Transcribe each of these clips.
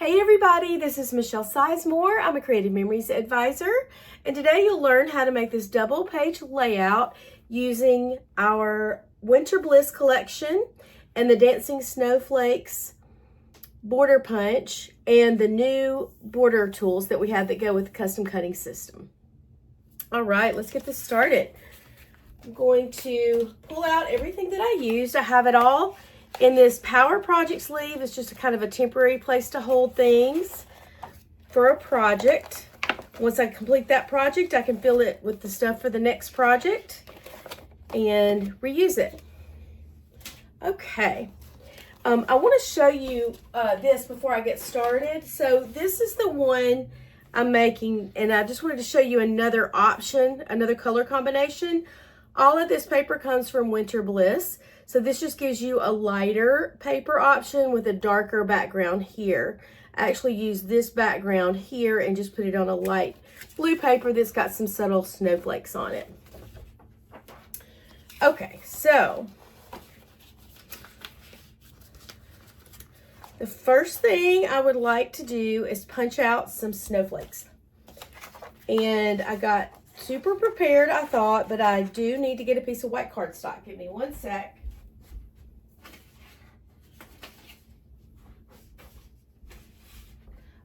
Hey everybody, this is Michelle Sizemore. I'm a Creative Memories advisor, and today you'll learn how to make this double page layout using our Winter Bliss collection and the Dancing Snowflakes Border Punch and the new border tools that we have that go with the custom cutting system. All right, let's get this started. I'm going to pull out everything that I used. I have it all in this Power Project sleeve. It's just a kind of a temporary place to hold things for a project. Once I complete that project, I can fill it with the stuff for the next project and reuse it. Okay, I want to show you this before I get started. So this is the one I'm making, and I just wanted to show you another option, another color combination. All of this paper comes from Winter Bliss. So this just gives you a lighter paper option with a darker background here. I actually use this background here and just put it on a light blue paper that's got some subtle snowflakes on it. Okay, so the first thing I would like to do is punch out some snowflakes. And I got super prepared, I thought, but I do need to get a piece of white cardstock. Give me one sec.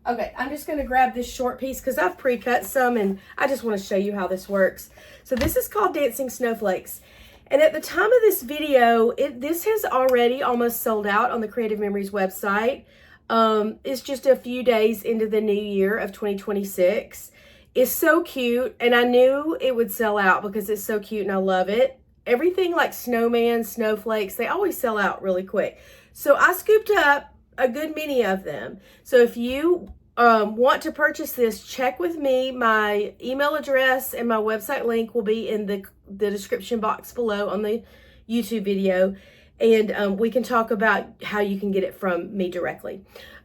Okay, I'm just going to grab this short piece because I've pre-cut some and I just want to show you how this works. So this is called Dancing Snowflakes. And at the time of this video, this has already almost sold out on the Creative Memories website. It's just a few days into the new year of 2026. It's so cute, and I knew it would sell out because it's so cute and I love it. Everything like snowman, snowflakes, they always sell out really quick. So I scooped up a good many of them. So if you want to purchase this, check with me. My email address and my website link will be in the description box below on the YouTube video, and we can talk about how you can get it from me directly.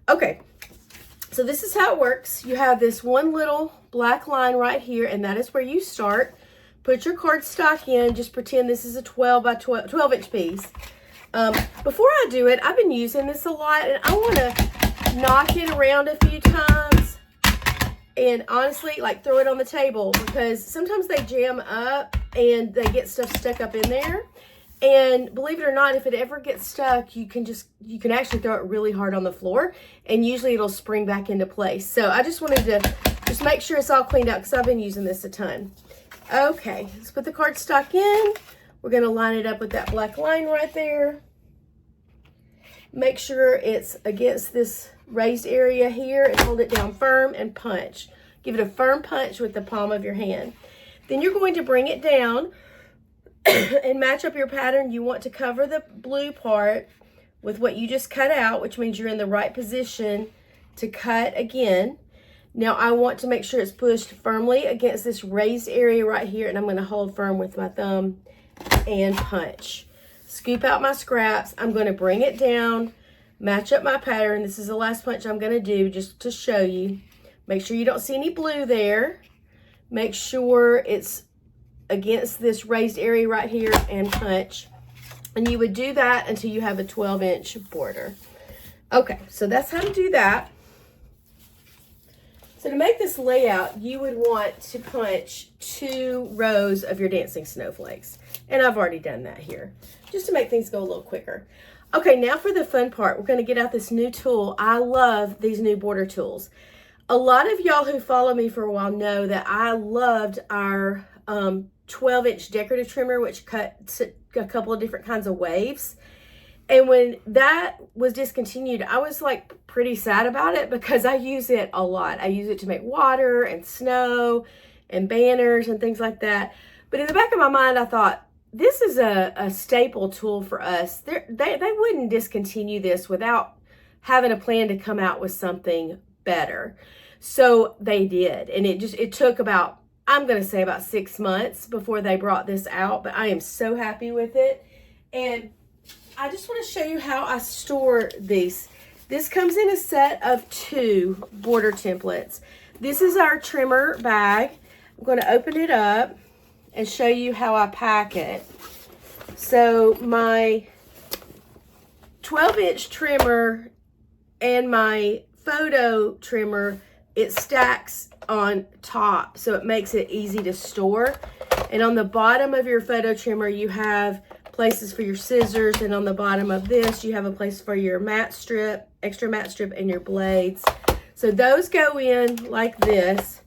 Okay, so this is how it works. You have this one little black line right here, and that is where you start. Put your cardstock in. Just pretend this is a 12 by 12 inch piece. Before I do it, I've been using this a lot, and I want to knock it around a few times and honestly like throw it on the table, because sometimes they jam up and they get stuff stuck up in there. And believe it or not, if it ever gets stuck, you can actually throw it really hard on the floor, and usually it'll spring back into place. So I just wanted to just make sure it's all cleaned out because I've been using this a ton. Okay, let's put the cardstock in. We're going to line it up with that black line right there. Make sure it's against this raised area here and hold it down firm and punch. Give it a firm punch with the palm of your hand. Then you're going to bring it down and match up your pattern. You want to cover the blue part with what you just cut out, which means you're in the right position to cut again. Now I want to make sure it's pushed firmly against this raised area right here, and I'm going to hold firm with my thumb and punch. Scoop out my scraps. I'm going to bring it down, match up my pattern. This is the last punch I'm going to do just to show you. Make sure you don't see any blue there. Make sure it's against this raised area right here and punch. And you would do that until you have a 12-inch border. Okay, so that's how to do that. So to make this layout, you would want to punch 2 rows of your dancing snowflakes. And I've already done that here, just to make things go a little quicker. Okay, now for the fun part. We're going to get out this new tool. I love these new border tools. A lot of y'all who follow me for a while know that I loved our 12-inch decorative trimmer, which cuts a couple of different kinds of waves. And when that was discontinued, I was like pretty sad about it because I use it a lot. I use it to make water and snow and banners and things like that. But in the back of my mind, I thought, this is a staple tool for us. They wouldn't discontinue this without having a plan to come out with something better. So they did. And it took about, I'm going to say about 6 months before they brought this out. But I am so happy with it. And I just want to show you how I store these. This comes in a set of 2 border templates. This is our trimmer bag. I'm going to open it up and show you how I pack it. So my 12-inch trimmer and my photo trimmer, it stacks on top, so it makes it easy to store. And on the bottom of your photo trimmer, you have places for your scissors, and on the bottom of this, you have a place for your mat strip, extra mat strip, and your blades. So those go in like this,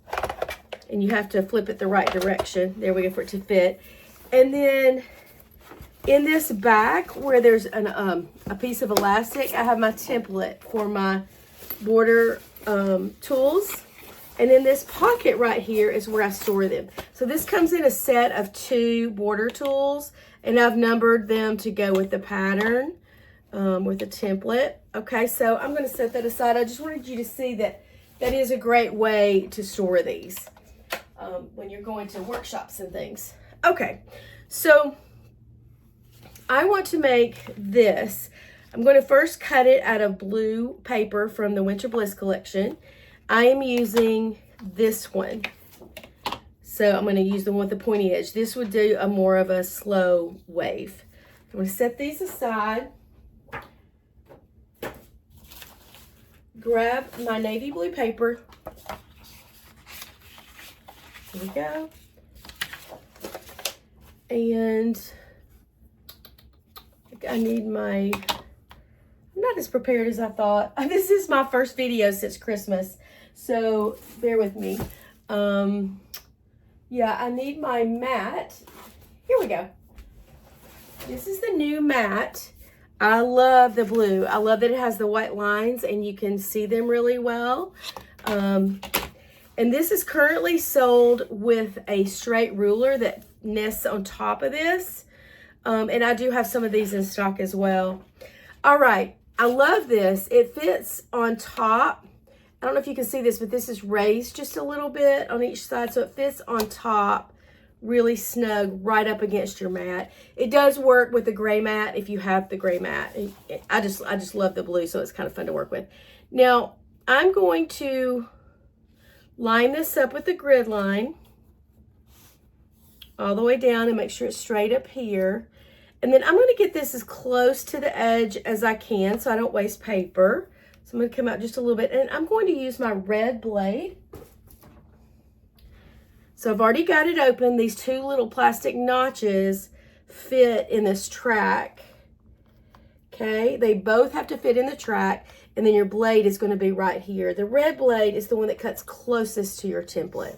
and you have to flip it the right direction. There we go, for it to fit. And then in this back where there's a piece of elastic, I have my template for my border tools. And in this pocket right here is where I store them. So this comes in a set of 2 border tools, and I've numbered them to go with the pattern, with the template. Okay, so I'm going to set that aside. I just wanted you to see that that is a great way to store these when you're going to workshops and things. Okay, so I want to make this. I'm going to first cut it out of blue paper from the Winter Bliss collection. I am using this one. So I'm going to use the one with the pointy edge. This would do a more of a slow wave. I'm going to set these aside. Grab my navy blue paper. Here we go. And I need my, I'm not as prepared as I thought. This is my first video since Christmas, so bear with me. Yeah, I need my mat. Here we go. This is the new mat. I love the blue. I love that it has the white lines and you can see them really well. And this is currently sold with a straight ruler that nests on top of this. And I do have some of these in stock as well. All right, I love this. It fits on top. I don't know if you can see this, but this is raised just a little bit on each side, so it fits on top really snug right up against your mat. It does work with the gray mat if you have the gray mat. I just love the blue, so it's kind of fun to work with. Now, I'm going to line this up with the grid line all the way down and make sure it's straight up here. And then I'm going to get this as close to the edge as I can so I don't waste paper. So I'm going to come out just a little bit, and I'm going to use my red blade. So I've already got it open. These 2 little plastic notches fit in this track. Okay, they both have to fit in the track, and then your blade is going to be right here. The red blade is the one that cuts closest to your template.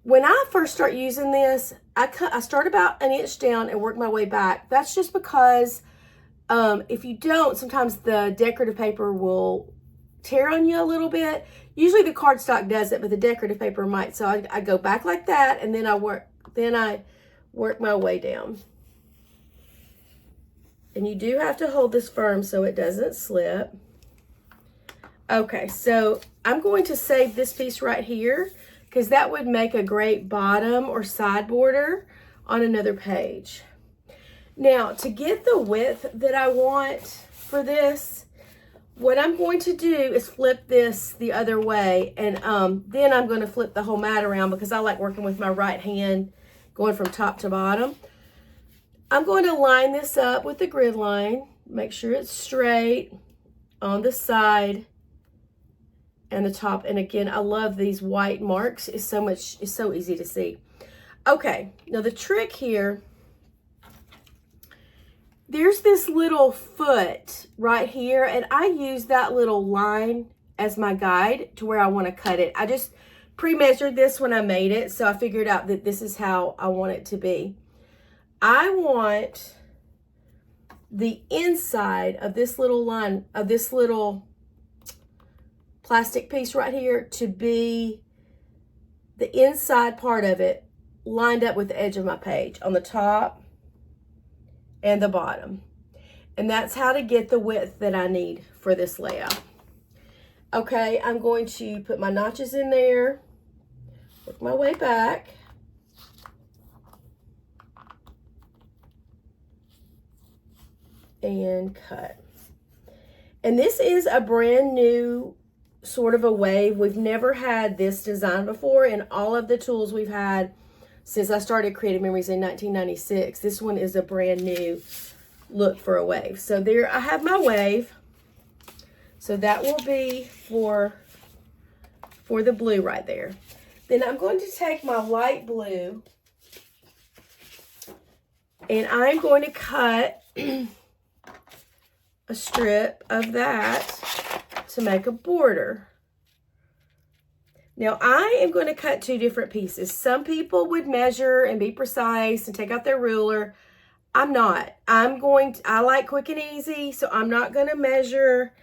When I first start using this, I start about 1 inch down and work my way back. That's just because if you don't, sometimes the decorative paper will tear on you a little bit. Usually the cardstock does it, but the decorative paper might. So I go back like that, and then I work my way down. And you do have to hold this firm so it doesn't slip. Okay, so I'm going to save this piece right here because that would make a great bottom or side border on another page. Now, to get the width that I want for this, what I'm going to do is flip this the other way, and then I'm going to flip the whole mat around because I like working with my right hand going from top to bottom. I'm going to line this up with the grid line, make sure it's straight on the side and the top. And again, I love these white marks. It's so easy to see. Okay, now the trick here, there's this little foot right here, and I use that little line as my guide to where I want to cut it. I just pre-measured this when I made it, so I figured out that this is how I want it to be. I want the inside of this little line, of this little plastic piece right here, to be the inside part of it lined up with the edge of my page on the top and the bottom. And that's how to get the width that I need for this layout. Okay, I'm going to put my notches in there, work my way back. And cut. And this is a brand new sort of a wave. We've never had this design before in all of the tools we've had since I started Creative Memories in 1996. This one is a brand new look for a wave. So there I have my wave. So that will be for the blue right there. Then I'm going to take my light blue and I'm going to cut a strip of that to make a border. Now I am going to cut 2 different pieces. Some people would measure and be precise and take out their ruler. I'm not. I like quick and easy, so I'm not going to measure.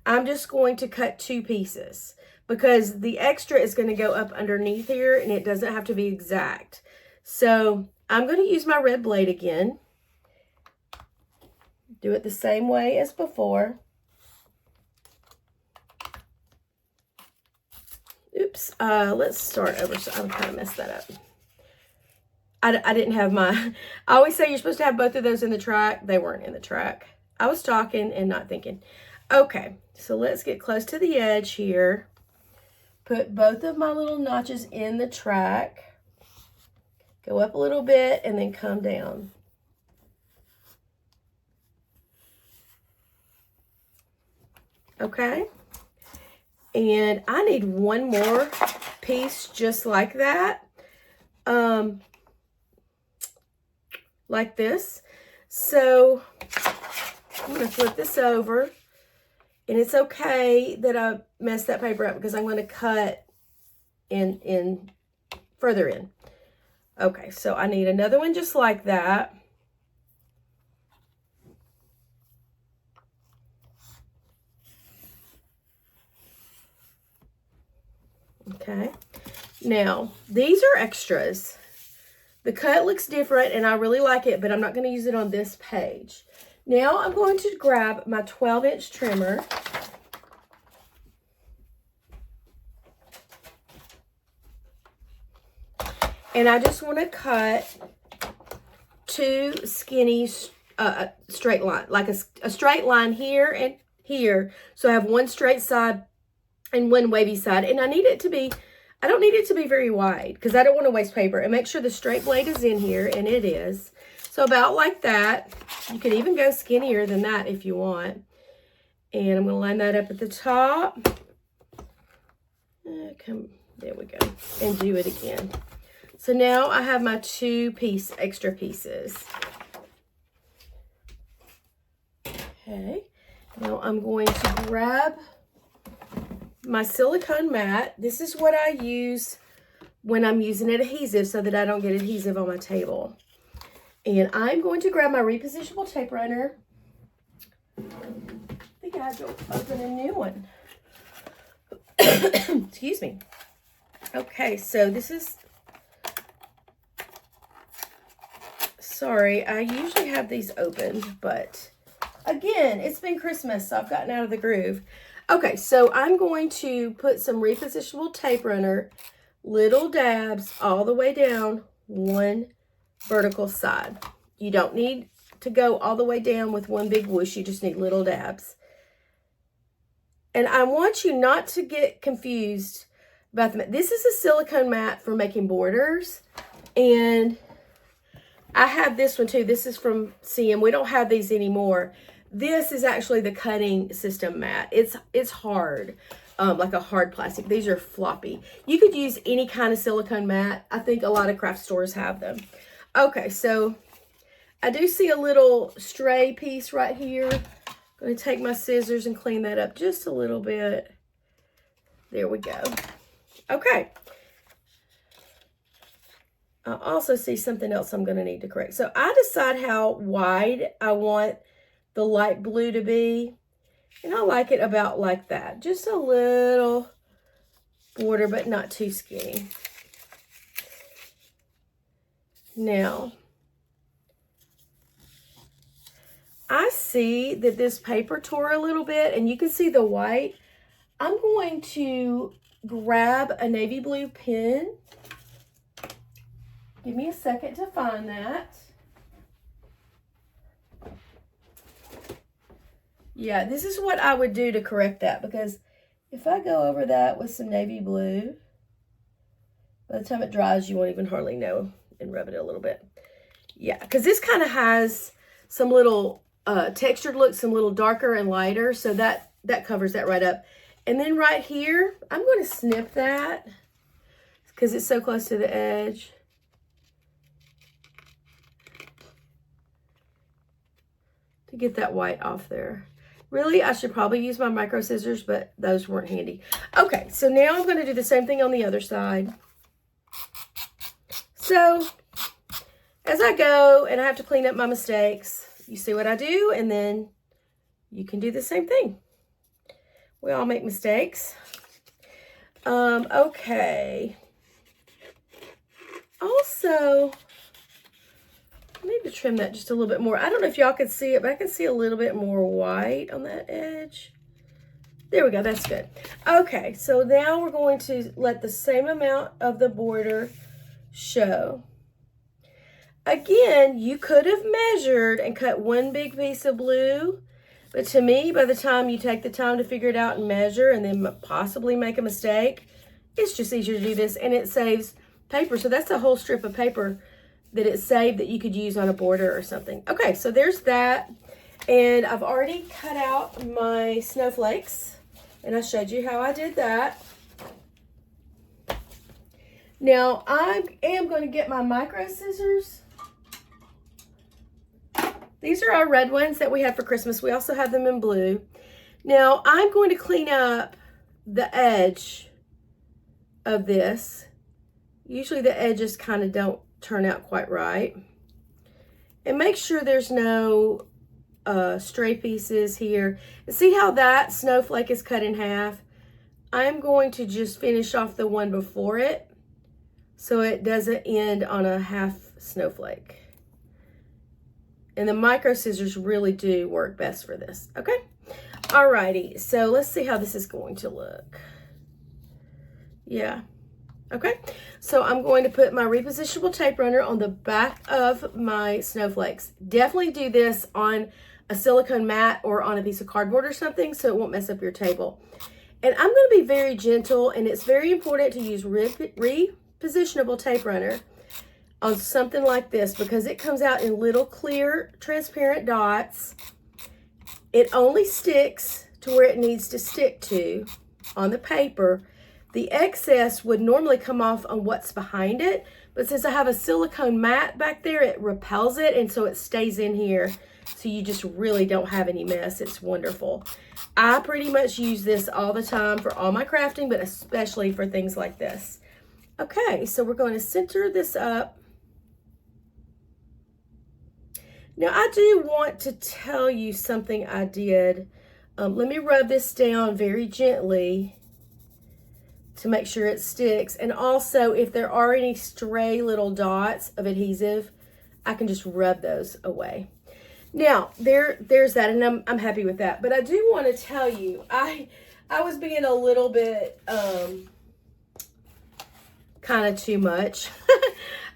I'm just going to cut 2 pieces because the extra is going to go up underneath here and it doesn't have to be exact. So I'm going to use my red blade again. Do it the same way as before. Oops, let's start over. So I'm kind of messed that up. I didn't have my, I always say you're supposed to have both of those in the track. They weren't in the track. I was talking and not thinking. Okay, so let's get close to the edge here. Put both of my little notches in the track. Go up a little bit and then come down. Okay. And I need one more piece just like that. Like this. So I'm going to flip this over. And it's okay that I messed that paper up because I'm going to cut in further in. Okay, so I need another one just like that. Okay, now these are extras. The cut looks different and I really like it, but I'm not going to use it on this page. Now I'm going to grab my 12-inch trimmer. And I just want to cut 2 skinny straight line, like a straight line here and here. So I have one straight side and one wavy side. And I need it to be, I don't need it to be very wide because I don't want to waste paper. And make sure the straight blade is in here, and it is. So about like that. You could even go skinnier than that if you want. And I'm going to line that up at the top. There we go. And do it again. So now I have my 2 extra pieces. Okay. Now I'm going to grab my silicone mat. This is what I use when I'm using adhesive so that I don't get adhesive on my table. And I'm going to grab my repositionable tape runner. I think I have to open a new one. Excuse me. Okay, so this is... Sorry, I usually have these open, but again, it's been Christmas, so I've gotten out of the groove. Okay, so I'm going to put some repositionable tape runner, little dabs all the way down one vertical side. You don't need to go all the way down with one big whoosh. You just need little dabs. And I want you not to get confused about the mat. This is a silicone mat for making borders. And I have this one too. This is from CM. We don't have these anymore. This is actually the cutting system mat. It's hard, like a hard plastic. These are floppy. You could use any kind of silicone mat. I think a lot of craft stores have them. Okay, so I do see a little stray piece right here. I'm going to take my scissors and clean that up just a little bit. There we go. Okay. I also see something else I'm going to need to correct. So I decide how wide I want the light blue to be. And I like it about like that. Just a little border, but not too skinny. Now, I see that this paper tore a little bit, and you can see the white. I'm going to grab a navy blue pen. Give me a second to find that. Yeah, this is what I would do to correct that, because if I go over that with some navy blue, by the time it dries, you won't even hardly know, and rub it a little bit. Yeah, because this kind of has some little textured looks, some little darker and lighter, so that that covers that right up. And then right here, I'm going to snip that because it's so close to the edge. To get that white off there. Really, I should probably use my micro scissors, but those weren't handy. Okay, so now I'm going to do the same thing on the other side. So, as I go and I have to clean up my mistakes, you see what I do, and then you can do the same thing. We all make mistakes. Okay. Also, I need to trim that just a little bit more. I don't know if y'all can see it, but I can see a little bit more white on that edge. There we go, that's good. Okay, so now we're going to let the same amount of the border show. Again, you could have measured and cut one big piece of blue, but to me, by the time you take the time to figure it out and measure and then possibly make a mistake, it's just easier to do this, and it saves paper. So that's a whole strip of paper that it saved that you could use on a border or something. Okay, so there's that. And I've already cut out my snowflakes, and I showed you how I did that. Now, I am going to get my micro scissors. These are our red ones that we had for Christmas. We also have them in blue. Now, I'm going to clean up the edge of this. Usually the edges kind of don't turn out quite right. And make sure there's no stray pieces here. And see how that snowflake is cut in half? I'm going to just finish off the one before it so it doesn't end on a half snowflake. And the micro scissors really do work best for this, okay? Alrighty, so let's see how this is going to look. Yeah. Okay, so I'm going to put my repositionable tape runner on the back of my snowflakes. Definitely do this on a silicone mat or on a piece of cardboard or something so it won't mess up your table. And I'm going to be very gentle, and it's very important to use repositionable tape runner on something like this because it comes out in little clear transparent dots. It only sticks to where it needs to stick to on the paper. The excess would normally come off on what's behind it, but since I have a silicone mat back there, it repels it, and so it stays in here, so you just really don't have any mess. It's wonderful. I pretty much use this all the time for all my crafting, but especially for things like this. Okay, so we're going to center this up. Now, I do want to tell you something I did. Let me rub this down very gently to make sure it sticks. And also, if there are any stray little dots of adhesive, I can just rub those away. Now, there's that, and I'm happy with that. But I do want to tell you, I was being a little bit kind of too much.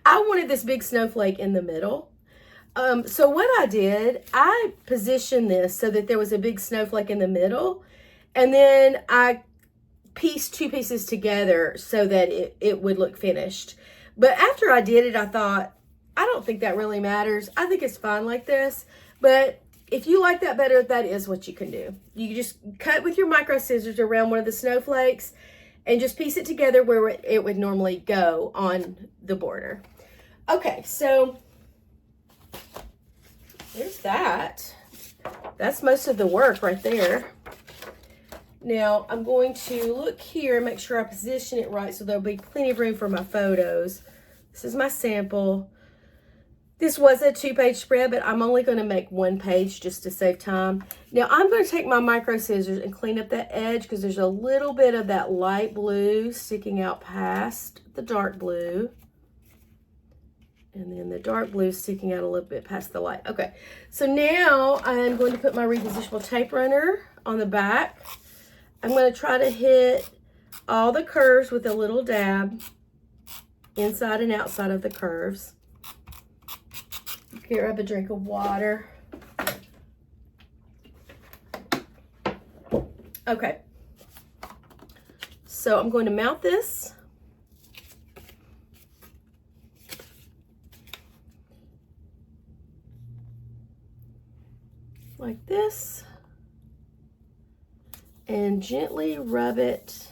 I wanted this big snowflake in the middle. So what I did, I positioned this so that there was a big snowflake in the middle, and then I pieced two pieces together so that it would look finished. But after I did it, I thought, I don't think that really matters. I think it's fine like this. But if you like that better, that is what you can do. You just cut with your micro scissors around one of the snowflakes and just piece it together where it would normally go on the border. Okay, so there's that. That's most of the work right there. Now, I'm going to look here and make sure I position it right so there'll be plenty of room for my photos. This is my sample. This was a 2-page spread, but I'm only going to make 1 page just to save time. Now, I'm going to take my micro scissors and clean up that edge because there's a little bit of that light blue sticking out past the dark blue. And then the dark blue sticking out a little bit past the light. Okay, so now I'm going to put my repositionable tape runner on the back. I'm going to try to hit all the curves with a little dab inside and outside of the curves. Grab a drink of water. Okay. So I'm going to mount this. Like this. and gently rub it.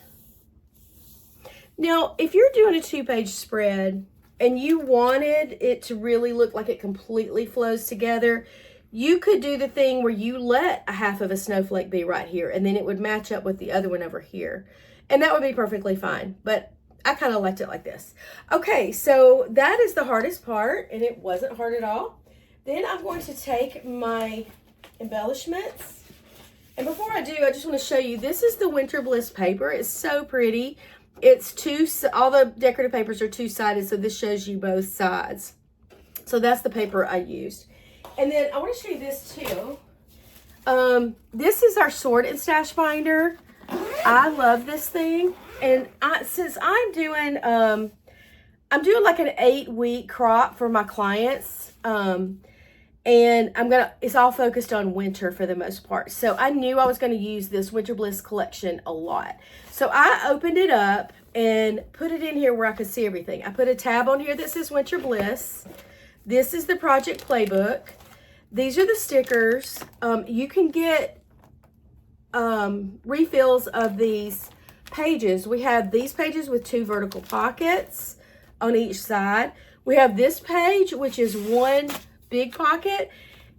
Now, if you're doing a 2-page spread and you wanted it to really look like it completely flows together, you could do the thing where you let a half of a snowflake be right here, and then it would match up with the other one over here. And that would be perfectly fine, but I kind of liked it like this. Okay, so that is the hardest part, and it wasn't hard at all. Then I'm going to take my embellishments. And before I do, I just want to show you, this is the Winter Bliss paper. It's so pretty. It's all the decorative papers are two-sided, so this shows you both sides. So that's the paper I used. And then I want to show you this too. This is our sort and stash binder. I love this thing. And since I'm doing like an 8-week crop for my clients, and it's all focused on winter for the most part. So I knew I was going to use this Winter Bliss collection a lot. So I opened it up and put it in here where I could see everything. I put a tab on here that says Winter Bliss. This is the project playbook. These are the stickers. You can get refills of these pages. We have these pages with 2 vertical pockets on each side. We have this page, which is 1 big pocket.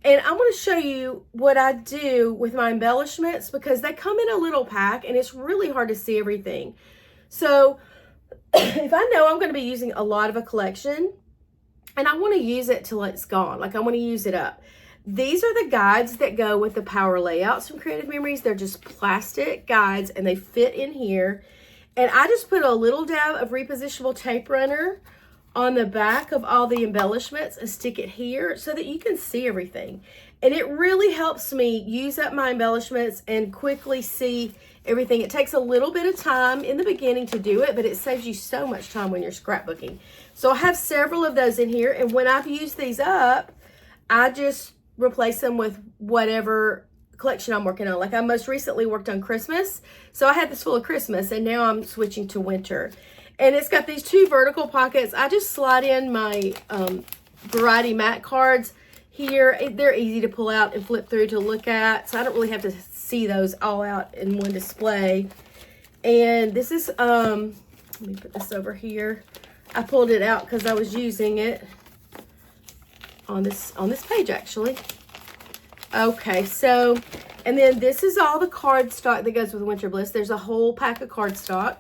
And I want to show you what I do with my embellishments because they come in a little pack and it's really hard to see everything. So if I know I'm going to be using a lot of a collection and I want to use it till it's gone, like I want to use it up, these are the guides that go with the power layouts from Creative Memories. They're just plastic guides and they fit in here. And I just put a little dab of repositionable tape runner on the back of all the embellishments and stick it here so that you can see everything. And it really helps me use up my embellishments and quickly see everything. It takes a little bit of time in the beginning to do it, but it saves you so much time when you're scrapbooking. So I have several of those in here, and when I've used these up, I just replace them with whatever collection I'm working on. Like I most recently worked on Christmas, so I had this full of Christmas, and now I'm switching to winter. And it's got these 2 vertical pockets. I just slide in my variety mat cards here. They're easy to pull out and flip through to look at, so I don't really have to see those all out in one display. And this is let me put this over here. I pulled it out because I was using it on this page actually. Okay, so and then this is all the cardstock that goes with Winter Bliss. There's a whole pack of cardstock,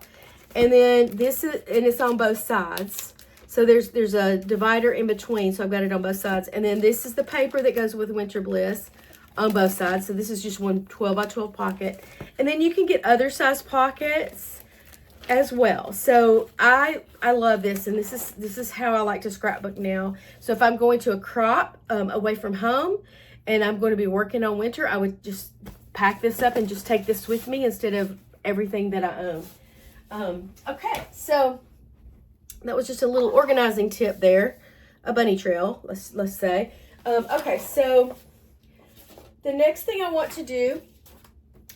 and then this is, and it's on both sides. So there's a divider in between, so I've got it on both sides. And then this is the paper that goes with Winter Bliss on both sides. So this is just one 12 by 12 pocket, and then you can get other size pockets as well. So I love this, and this is how I like to scrapbook now. So if I'm going to a crop away from home and I'm going to be working on winter, I would just pack this up and just take this with me instead of everything that I own. Okay, so that was just a little organizing tip there, a bunny trail, let's say. Okay, so the next thing I want to do,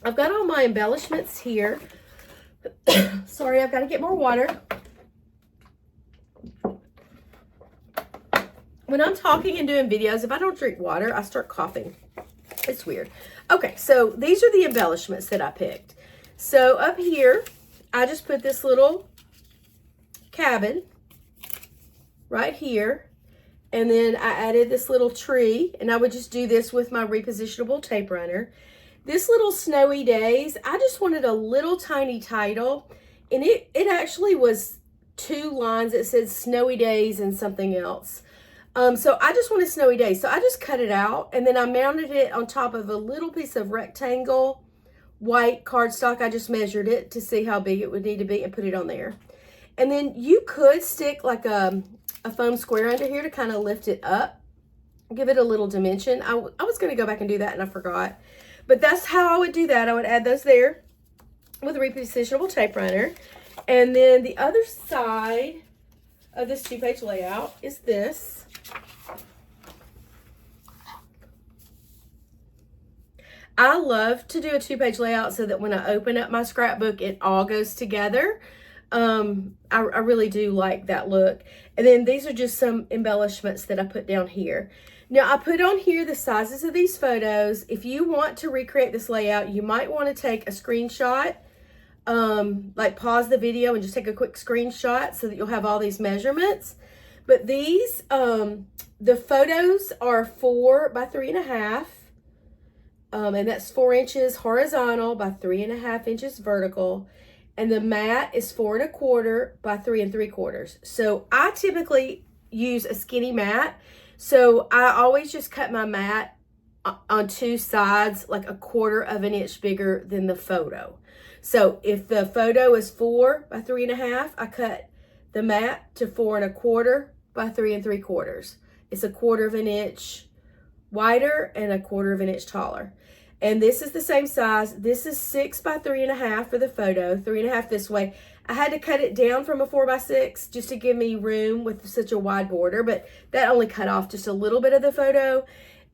I've got all my embellishments here. Sorry, I've got to get more water. When I'm talking and doing videos, if I don't drink water, I start coughing. It's weird. Okay, so these are the embellishments that I picked. So up here, I just put this little cabin right here, and then I added this little tree, and I would just do this with my repositionable tape runner. This little snowy days, I just wanted a little tiny title, and it actually was 2 lines that said snowy days and something else. So I just wanted snowy days, so I just cut it out, and then I mounted it on top of a little piece of rectangle white cardstock. I just measured it to see how big it would need to be and put it on there. And then you could stick like a foam square under here to kind of lift it up, give it a little dimension. I was going to go back and do that, and I forgot. But that's how I would do that. I would add those there with a repositionable tape runner. And then the other side of this 2-page layout is this. I love to do a 2-page layout so that when I open up my scrapbook, it all goes together. I really do like that look. And then these are just some embellishments that I put down here. Now, I put on here the sizes of these photos. If you want to recreate this layout, you might want to take a screenshot, like pause the video and just take a quick screenshot so that you'll have all these measurements. But these, the photos are 4 by 3.5, and that's 4 inches horizontal by 3.5 inches vertical. And the mat is 4 1/4 by 3 3/4. So I typically use a skinny mat. So I always just cut my mat on 2 sides, like 1/4 inch bigger than the photo. So if the photo is 4 by 3.5, I cut the mat to 4 1/4 by 3 3/4. It's 1/4 inch wider and 1/4 inch taller. And this is the same size. This is 6 by 3.5 for the photo, 3.5 this way. I had to cut it down from a 4 by 6 just to give me room with such a wide border, but that only cut off just a little bit of the photo.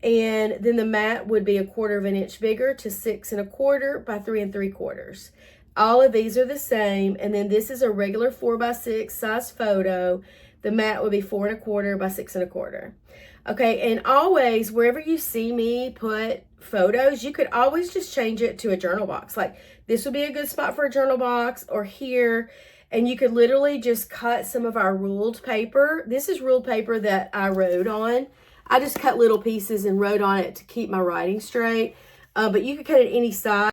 And then the mat would be 1/4 inch bigger to 6 1/4 by 3 3/4. All of these are the same. And then this is a regular 4 by 6 size photo. The mat would be 4 1/4 by 6 1/4. Okay, and always, wherever you see me put photos, you could always just change it to a journal box. Like, this would be a good spot for a journal box, or here, and you could literally just cut some of our ruled paper. This is ruled paper that I wrote on. I just cut little pieces and wrote on it to keep my writing straight, but you could cut it any size.